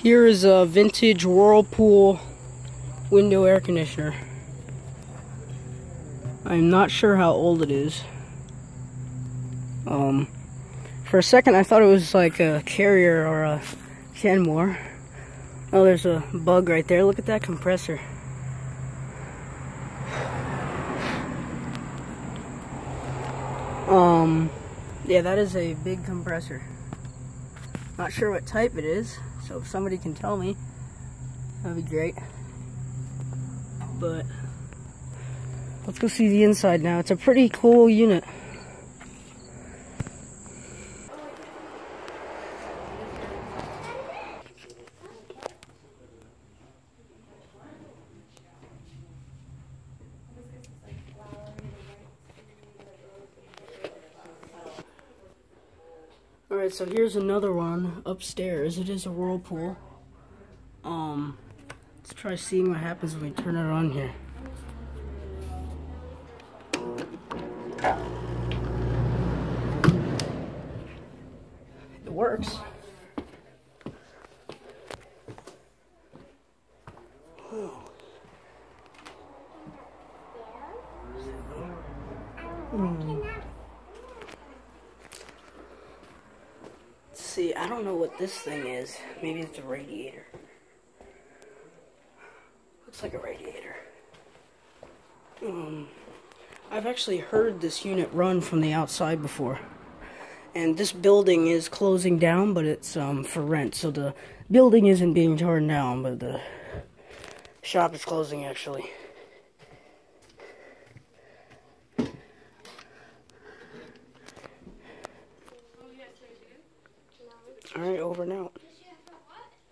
Here is a vintage Whirlpool window air conditioner. I'm not sure how old it is. For a second I thought it was like a Carrier or a Kenmore. Oh, there's a bug right there. Look at that compressor. Yeah, that is a big compressor. Not sure what type it is, so if somebody can tell me, that'd be great. But let's go see the inside now. It's a pretty cool unit. Alright, so here's another one upstairs. It is a Whirlpool. Let's try seeing what happens when we turn it on here. It works. See, I don't know what this thing is. Maybe it's a radiator. Looks like a radiator. I've actually heard this unit run from the outside before. And this building is closing down, but it's for rent. So the building isn't being torn down, but the shop is closing actually. Alright, over and out.